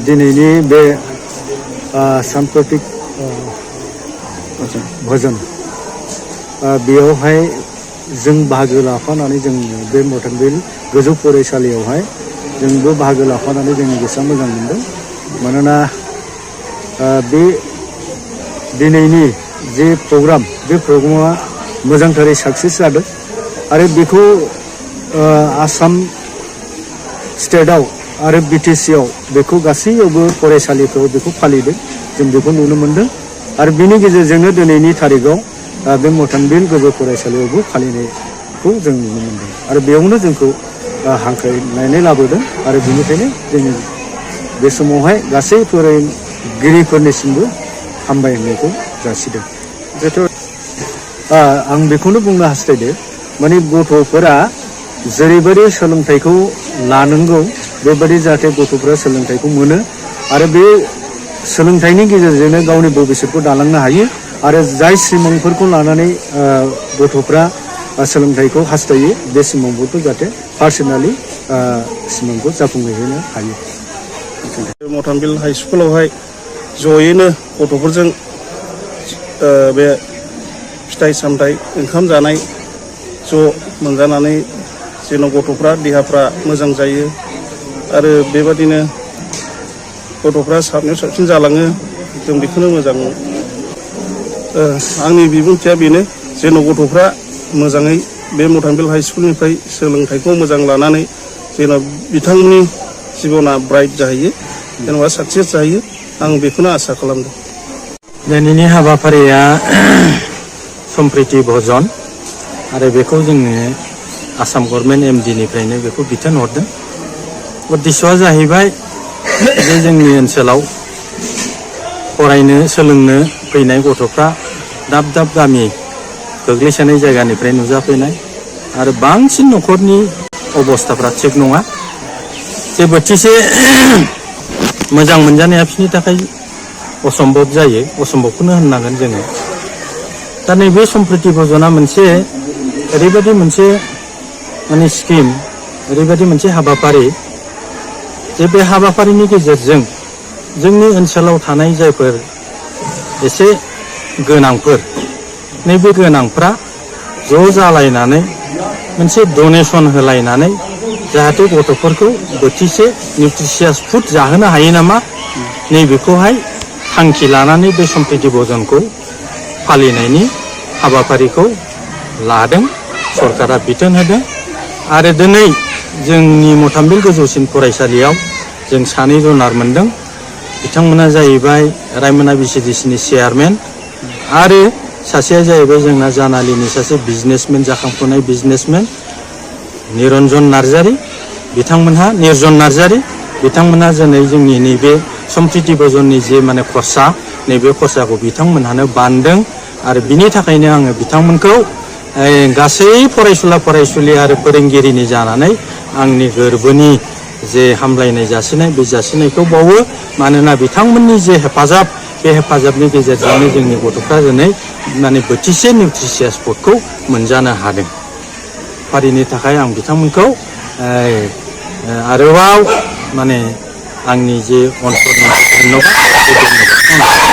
दिनैनि बे साम्प्रतिक भजन बेयावहाय जों बाहागो लाफानानै जों बे मटनबिल गोजौ फरायसालियावहाय जोंबो बाहागो लाफानानै जोंनि गोसोआ मोजां मोनदों। मानोना बे दिनैनि जे प्रग्राम बे प्रग्रामा मोजांथारै साक्सेस जादों आरो बेखौ आसाम स्टेटआव आरो बिटिसिआव बेखौ गासैयावबो फरायसालिफ्राव बेखौ फालिदों जों बेखौ नुनो मोनदों आरो बिनि गेजेरजोंनो दिनैनि थारिखआव बे मटनबिल गोजौ फरायसालियावबो फालिनायखौ जों नुनो मोनदों आरो बेयावनो जोंखौ हांख्रायनानै लाबोदों आरो बेनिखायनो जों बे समावहाय गासै फोरोंगिरिफोरनिसिमबो हामबायहोनायखौ जासिदों। जिहेथु आं बेखौनो बुंनो हास्थायदो माने गथ'फोरा जेरैबायदि सोलोंथाइखौ लानांगौ बेबायदि जाहाथे गथ'फोरा सोलोंथाइखौ मोनो आरो बे सोलोंथाइनि गेजेरजोंनो गावनि भबिष्यतखौ दालांनो हायो आरो जाय सिमांफोरखौ लानानै गथ'फ्रा सोलोंथाइखौ हास्थायो बे सिमांफोरखौ जाहाथे पार्सनेलि सिमांखौ जाफुंहोनो हायो। मटनबिल हाइ स्कुलावहाय जयैनो गथ'फोरजों बे फिथाइ सामथाइ ओंखाम जानाय ज' मोनजानानै जेन' गथ'फ्रा देहाफ्रा मोजां जायो आरो बेबादिनो गथ'फ्रा साबनायाव साबसिन जालाङो जों बेखौनो मोजां आंनि बिबुंथिया बेनो जेन' गथ'फ्रा मोजाङै बे मटनबिल हाइ स्कुलनिफ्राय सोलोंथाइखौ मोजां लानानै जेन' बिथांमोननि जिबना ब्राइट जाहैयो जेनेबा साक्सेस जाहैयो आं बेखौनो आसा खालामदों। दिनैनि हाबाफारिया सम्प्रिति भजन आरो बेखौ जोङो आसाम गभर्नमेन्ट एमडिनिफ्रायनो बेखौ बिथोन हरदों। उद्देश्यआ जाहैबाय जे जोंनि ओनसोलाव फरायनो सोलोंनो फैनाय गथ'फ्रा दाब दाब गामि गोग्लैसोनाय जायगानिफ्राय नुजाफैनाय आरो बांसिन न'खरनि अबस्थाफ्रा थिग नङा जे बोथिसे मोजां मोनजानाया बिसोरनि थाखाय असम्भब जायो असम्भबखौनो होननांगोन जोङो। दा नैबे सम्प्रिति भजना मोनसे ओरैबायदि मोनसे माने स्किम ओरैबायदि मोनसे हाबाफारि जे बे हाबाफारिनि गेजेरजों जोंनि ओनसोलाव थानाय जायफोर एसे गोनांफोर नैबे गोनांफ्रा ज' जालायनानै मोनसे डनेसन होलायनानै जाहाथे गथ'फोरखौ बोथिसे निउट्रिसियास फुड जाहोनो हायो नामा नैबेखौहाय थांखि लानानै बे सम्प्रिति भजनखौ फालिनायनि हाबाफारिखौ लादों सरकारा बिथोन होदों आरो दिनै जोंनि मटनबिल गोजौसिन फरायसालियाव जों सानै डनार मोनदों। बिथांमोना जाहैबाय रायमना भिसिडिसिनि चेयारमेन आरो सासेया जाहैबाय जोंना जानालिनि सासे बिजनेसमेन जाखांफुनाय बिजनेसमेन निरन्जन नार्जारि बिथांमोनहा निर्जन नार्जारि बिथांमोनहा दिनै जोंनि नैबे सम्प्रिति भजननि जे माने खरसा नैबे खरसाखौ बिथांमोनहानो बानदों आरो बिनि थाखायनो आङो बिथांमोनखौ गासै फरायसुला फरायसुलि आरो फोरोंगिरिनि जानानै आंनि गोरबोनि जे हामलायनाय जासिनाय बे जासिनायखौ बावो मानोना बिथांमोननि जे हेफाजाब बे हेफाजाबनि गेजेरजोंनो जोंनि गथ'फ्रा दिनै माने बोथिसे निउट्रिसियास फुडखौ मोनजानो हादों। फारिनि थाखाय आं बिथांमोनखौ आरोबाव माने आंनि जे अनसरनि धन्यबाद